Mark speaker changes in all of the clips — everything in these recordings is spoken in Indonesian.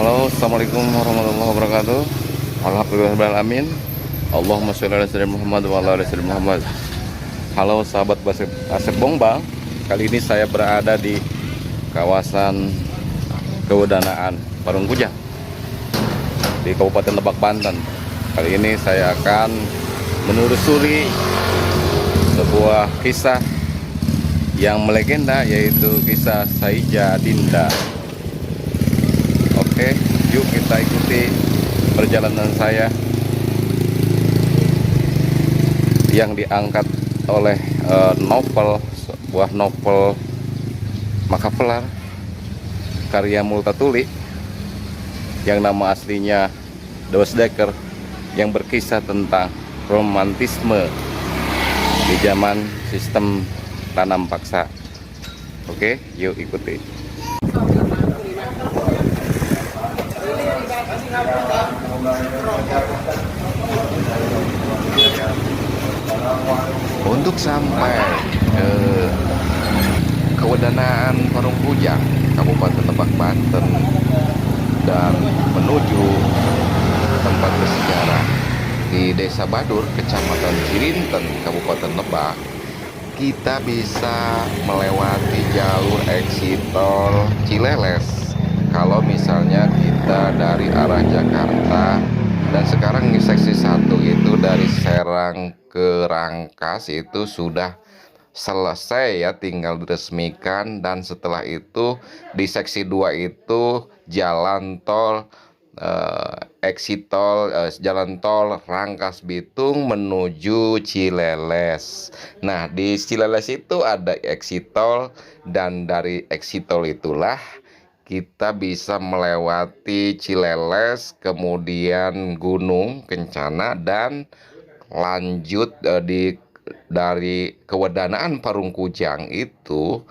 Speaker 1: Halo, assalamualaikum warahmatullahi wabarakatuh. Alhamdulillahirobbilalamin. Allahumma sholli ala sayyidina Muhammad wa ala ali sayyidina Muhammad. Halo sahabat Asep Bongbang. Kali ini saya berada di kawasan Kewedanaan Parungkujang di Kabupaten Lebak, Banten. Kali ini saya akan menelusuri sebuah kisah yang melegenda, yaitu kisah Saija Dinda. Oke, yuk kita ikuti perjalanan saya yang diangkat oleh sebuah novel Makavelar karya Multatuli yang nama aslinya Douwe Dekker, yang berkisah tentang romantisme di zaman sistem tanam paksa. Oke, yuk ikuti. Untuk sampai ke Kewedanaan Parungkujang, Kabupaten Lebak, Banten, dan menuju tempat bersejarah di Desa Badur, Kecamatan Cirinten, Kabupaten Lebak, kita bisa melewati jalur exit tol Cileles. Kalau misalnya kita dari arah Jakarta, dan sekarang di seksi 1 itu dari Serang ke Rangkas itu sudah selesai ya, tinggal diresmikan. Dan setelah itu di seksi 2 itu jalan tol jalan tol Rangkas Bitung menuju Cileles. Nah, di Cileles itu ada exit tol, dan dari exit tol itulah kita bisa melewati Cileles, kemudian Gunung Kencana, dan lanjut dari Kewedanaan Parungkujang itu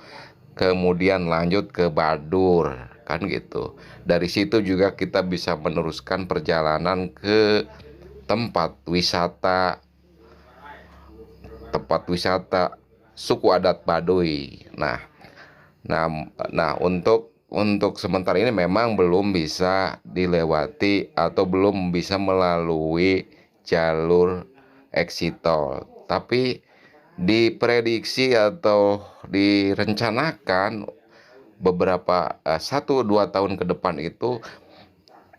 Speaker 1: kemudian lanjut ke Badur, kan gitu. Dari situ juga kita bisa meneruskan perjalanan ke tempat wisata suku adat Baduy. Nah, untuk sementara ini memang belum bisa dilewati atau belum bisa melalui jalur exit tol. Tapi diprediksi atau direncanakan beberapa 1-2 tahun ke depan itu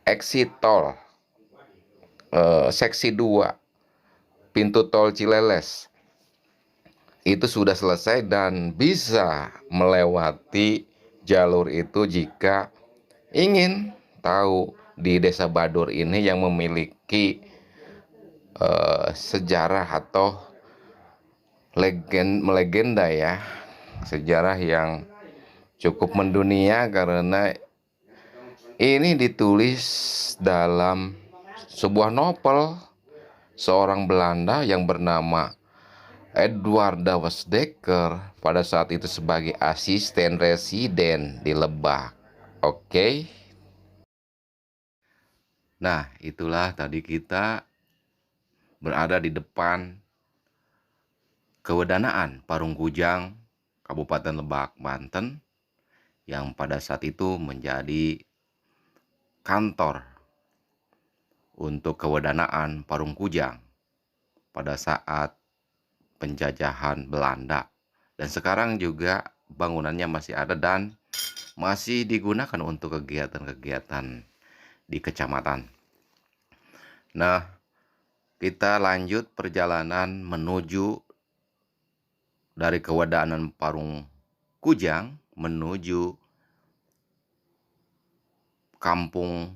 Speaker 1: exit tol seksi 2 pintu tol Cileles itu sudah selesai dan bisa melewati jalur itu jika ingin tahu di Desa Badur ini yang memiliki sejarah atau melegenda ya, sejarah yang cukup mendunia karena ini ditulis dalam sebuah novel seorang Belanda yang bernama Edward Douwe Dekker pada saat itu sebagai asisten residen di Lebak. Oke. Nah, itulah tadi kita berada di depan Kewedanaan Parungkujang, Kabupaten Lebak, Banten, yang pada saat itu menjadi kantor untuk Kewedanaan Parungkujang pada saat penjajahan Belanda. Dan sekarang juga bangunannya masih ada dan masih digunakan untuk kegiatan-kegiatan di kecamatan. Nah, kita lanjut perjalanan menuju dari Kewedanaan Parungkujang menuju kampung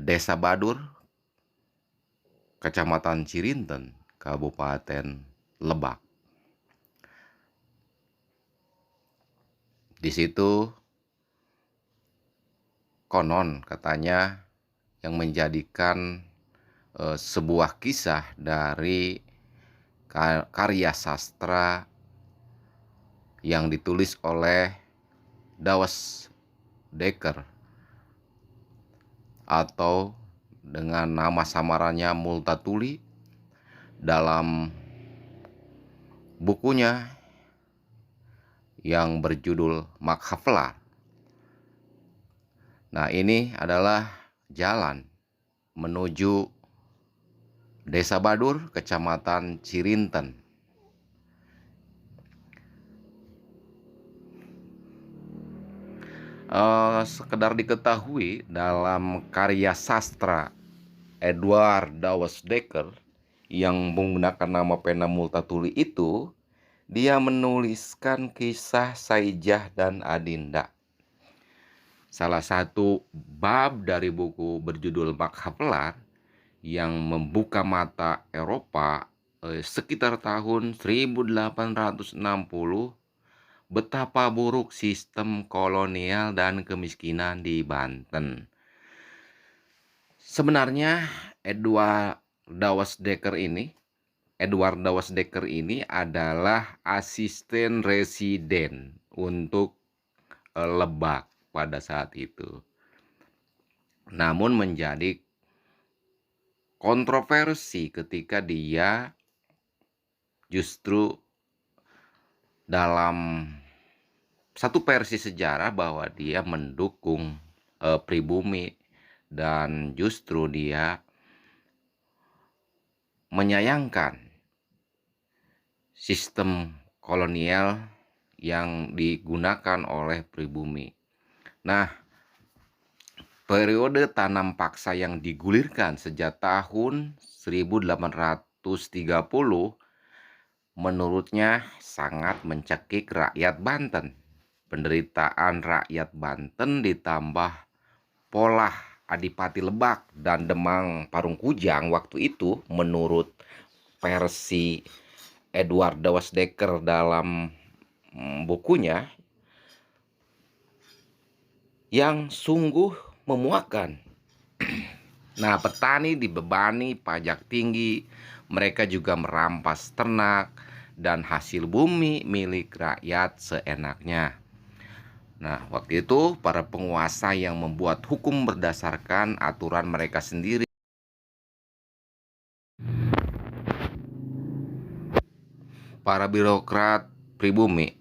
Speaker 1: Desa Badur, Kecamatan Cirinten, Kabupaten Lebak. Di situ konon katanya yang menjadikan sebuah kisah dari karya sastra yang ditulis oleh Douwe Dekker atau dengan nama samarannya Multatuli dalam bukunya yang berjudul Makavelar. Nah, ini adalah jalan menuju Desa Badur, Kecamatan Cirinten. Sekedar diketahui, dalam karya sastra Edward Dawes Dekker yang menggunakan nama pena Multatuli itu, dia menuliskan kisah Saijah dan Adinda. Salah satu bab dari buku berjudul Makhapelar yang membuka mata Eropa sekitar tahun 1860, betapa buruk sistem kolonial dan kemiskinan di Banten. Sebenarnya Edward Dawes Dekker ini adalah asisten residen untuk Lebak pada saat itu. Namun menjadi kontroversi ketika dia justru dalam satu versi sejarah bahwa dia mendukung pribumi, dan justru dia menyayangkan sistem kolonial yang digunakan oleh pribumi. Nah, periode tanam paksa yang digulirkan sejak tahun 1830 menurutnya sangat mencekik rakyat Banten. Penderitaan rakyat Banten ditambah pola Adipati Lebak dan Demang Parungkujang waktu itu, menurut versi Edward Dawes Dekker dalam bukunya, yang sungguh memuakkan. Nah, petani dibebani pajak tinggi, mereka juga merampas ternak dan hasil bumi milik rakyat seenaknya. Nah, waktu itu para penguasa yang membuat hukum berdasarkan aturan mereka sendiri. Para birokrat pribumi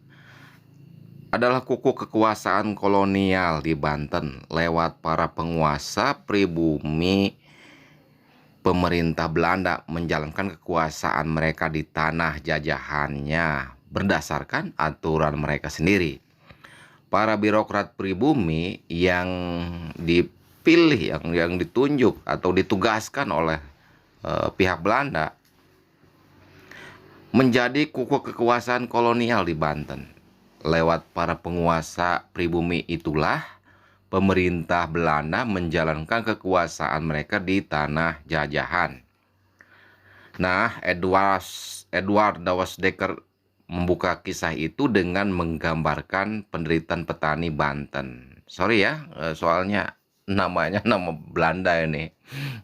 Speaker 1: adalah kuku kekuasaan kolonial di Banten. Lewat para penguasa pribumi, pemerintah Belanda menjalankan kekuasaan mereka di tanah jajahannya berdasarkan aturan mereka sendiri. Para birokrat pribumi yang dipilih, yang ditunjuk atau ditugaskan oleh pihak Belanda menjadi kuku kekuasaan kolonial di Banten. Lewat para penguasa pribumi itulah pemerintah Belanda menjalankan kekuasaan mereka di tanah jajahan. Nah, Edward Dawes Dekker membuka kisah itu dengan menggambarkan penderitaan petani Banten. Sorry ya, soalnya namanya nama Belanda ini,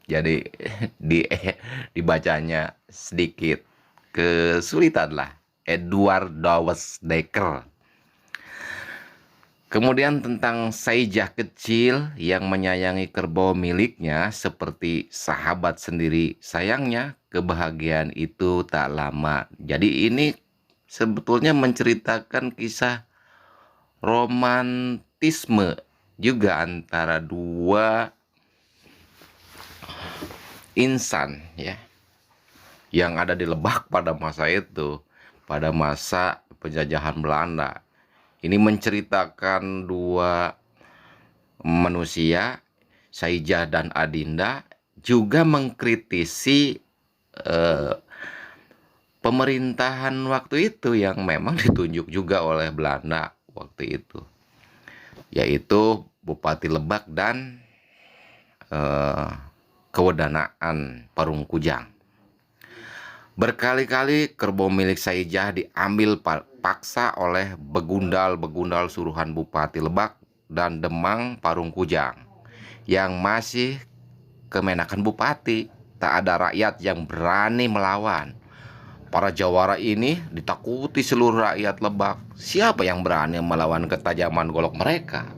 Speaker 1: jadi dibacanya sedikit kesulitan lah. Edward Dawes Dekker. Kemudian tentang Saijah kecil yang menyayangi kerbau miliknya seperti sahabat sendiri. Sayangnya kebahagiaan itu tak lama. Jadi ini sebetulnya menceritakan kisah romantisme juga antara dua insan ya, yang ada di Lebak pada masa itu, pada masa penjajahan Belanda. Ini menceritakan dua manusia, Saijah dan Adinda, juga mengkritisi pemerintahan waktu itu yang memang ditunjuk juga oleh Belanda waktu itu, yaitu Bupati Lebak dan Kewedanaan Parungkujang. Berkali-kali kerbau milik Saijah diambil paksa oleh begundal-begundal suruhan Bupati Lebak dan Demang Parungkujang yang masih kemenakan bupati. Tak ada rakyat yang berani melawan. Para jawara ini ditakuti seluruh rakyat Lebak. Siapa yang berani melawan ketajaman golok mereka?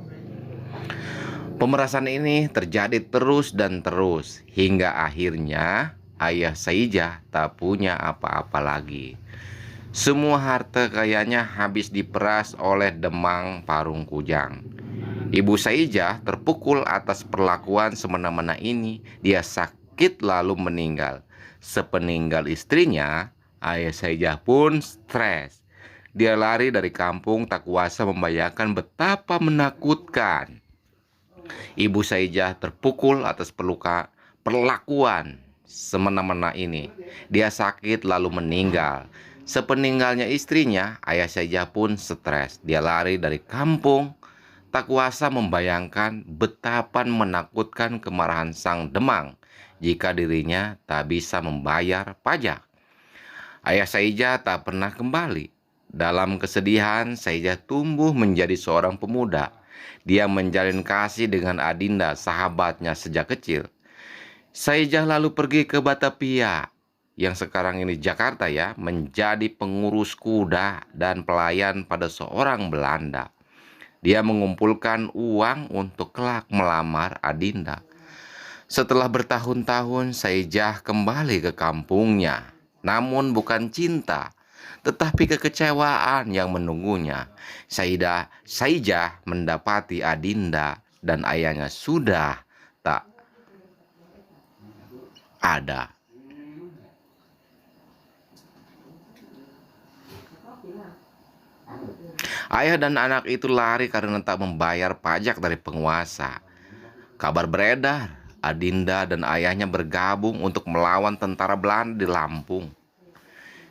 Speaker 1: Pemerasan ini terjadi terus dan terus hingga akhirnya ayah Saijah tak punya apa-apa lagi. Semua harta kayanya habis diperas oleh Demang Parungkujang. Ibu Saijah terpukul atas perlakuan semena-mena ini. Dia sakit lalu meninggal. Sepeninggal istrinya, ayah Saijah pun stres. Dia lari dari kampung tak kuasa membayangkan betapa menakutkan. Ibu Saijah terpukul atas perlakuan semena-mena ini. Dia sakit lalu meninggal. Sepeninggalnya istrinya, ayah Saijah pun stres. Dia lari dari kampung tak kuasa membayangkan betapa menakutkan kemarahan sang Demang jika dirinya tak bisa membayar pajak. Ayah Saijah tak pernah kembali. Dalam kesedihan, Saijah tumbuh menjadi seorang pemuda. Dia menjalin kasih dengan Adinda, sahabatnya sejak kecil. Saijah lalu pergi ke Batavia, yang sekarang ini Jakarta ya, menjadi pengurus kuda dan pelayan pada seorang Belanda. Dia mengumpulkan uang untuk kelak melamar Adinda. Setelah bertahun-tahun, Saijah kembali ke kampungnya. Namun bukan cinta, tetapi kekecewaan yang menunggunya. Saijah mendapati Adinda dan ayahnya sudah tak ada. Ayah dan anak itu lari karena tak membayar pajak dari penguasa. Kabar beredar, Adinda dan ayahnya bergabung untuk melawan tentara Belanda di Lampung.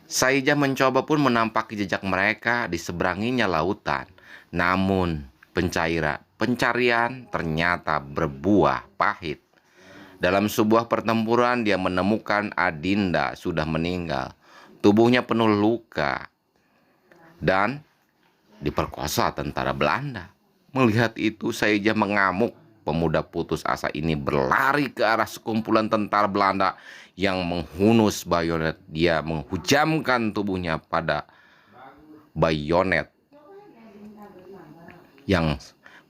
Speaker 1: Saijah mencoba pun menampaki jejak mereka di seberanginya lautan. Namun pencarian ternyata berbuah pahit. Dalam sebuah pertempuran dia menemukan Adinda sudah meninggal. Tubuhnya penuh luka dan diperkosa tentara Belanda. Melihat itu Saijah mengamuk. Pemuda putus asa ini berlari ke arah sekumpulan tentara Belanda yang menghunus bayonet. Dia menghujamkan tubuhnya pada bayonet yang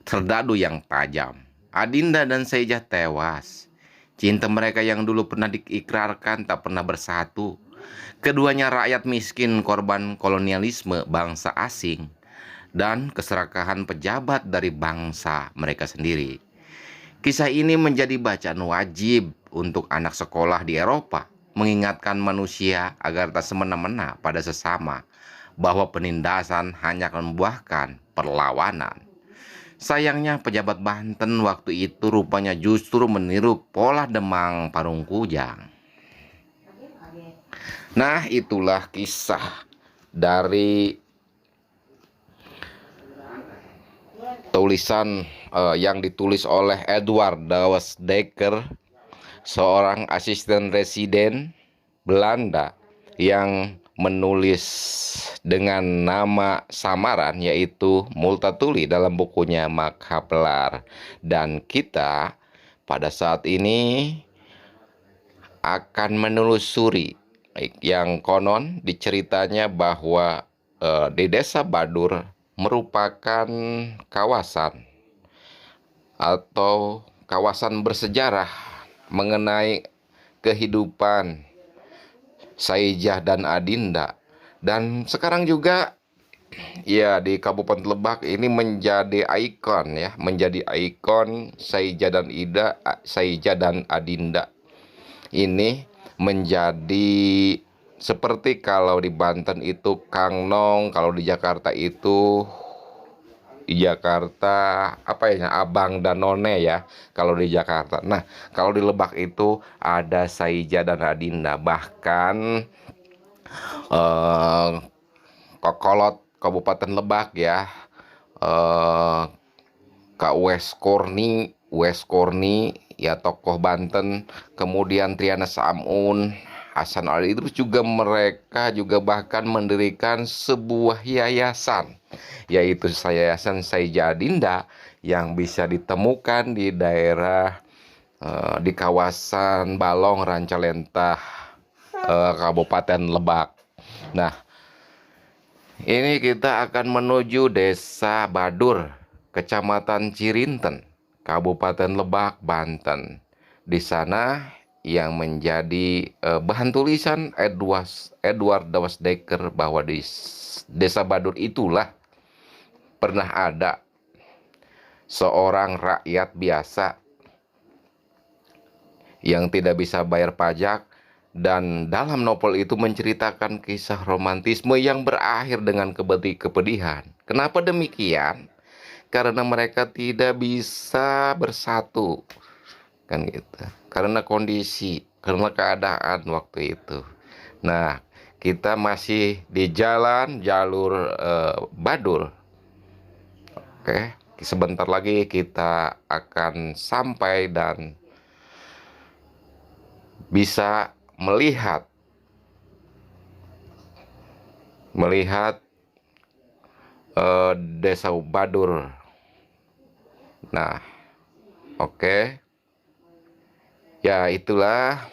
Speaker 1: serdadu yang tajam. Adinda dan Saijah tewas. Cinta mereka yang dulu pernah diikrarkan tak pernah bersatu. Keduanya rakyat miskin korban kolonialisme bangsa asing dan keserakahan pejabat dari bangsa mereka sendiri. Kisah ini menjadi bacaan wajib untuk anak sekolah di Eropa, mengingatkan manusia agar tak semena-mena pada sesama, bahwa penindasan hanya akan membuahkan perlawanan. Sayangnya pejabat Banten waktu itu rupanya justru meniru pola Demang Parungkujang. Nah, itulah kisah dari tulisan yang ditulis oleh Edward Douwes Dekker, seorang asisten residen Belanda yang menulis dengan nama samaran yaitu Multatuli dalam bukunya Makabelar. Dan kita pada saat ini akan menelusuri yang konon diceritanya bahwa di Desa Badur merupakan kawasan atau kawasan bersejarah mengenai kehidupan Saijah dan Adinda. Dan sekarang juga ya di Kabupaten Lebak ini menjadi ikon ya, menjadi ikon Saijah dan Adinda. Ini menjadi seperti kalau di Banten itu Kang Nong, kalau di Jakarta itu apa ya, Abang dan None ya kalau di Jakarta. Nah, kalau di Lebak itu ada Saijah dan Adinda. Bahkan Kokolot Kabupaten Lebak ya, Kak Wes Korni ya, tokoh Banten, kemudian Triana Samun, Hasan Ali Idrus juga, mereka juga bahkan mendirikan sebuah yayasan, yaitu Yayasan Saijah Adinda, yang bisa ditemukan di daerah di kawasan Balong, Rancalentah, Kabupaten Lebak. Nah, ini kita akan menuju Desa Badur, Kecamatan Cirinten, Kabupaten Lebak, Banten. Di sana yang menjadi bahan tulisan Edward Douwes Dekker bahwa di Desa Badur itulah pernah ada seorang rakyat biasa yang tidak bisa bayar pajak, dan dalam novel itu menceritakan kisah romantisme yang berakhir dengan kepedihan. Kenapa demikian? Karena mereka tidak bisa bersatu, kan gitu. Karena kondisi, karena keadaan waktu itu. Nah, kita masih di jalan jalur Badur. Oke, sebentar lagi kita akan sampai dan bisa melihat Desa Badur. Nah, oke. Ya, itulah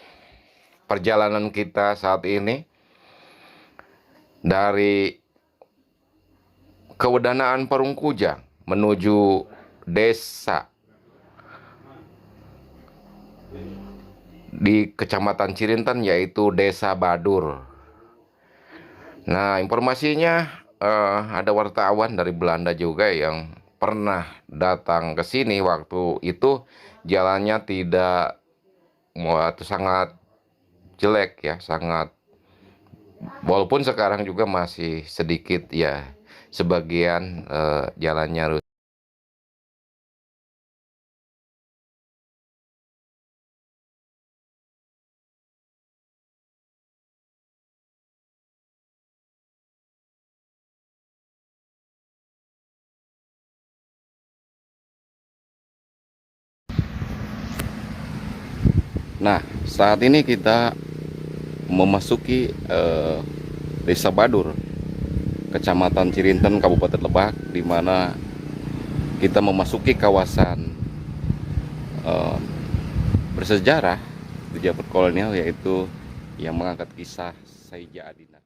Speaker 1: perjalanan kita saat ini dari Kewedanaan Parungkujang menuju desa di Kecamatan Cirinten, yaitu Desa Badur. Nah, informasinya ada wartawan dari Belanda juga yang pernah datang ke sini. Waktu itu jalannya sangat jelek ya, walaupun sekarang juga masih sedikit ya, sebagian jalannya rusak. Nah, saat ini kita memasuki Desa Badur, Kecamatan Cirinten, Kabupaten Lebak, di mana kita memasuki kawasan bersejarah di zaman kolonial, yaitu yang mengangkat kisah Saija Adinat.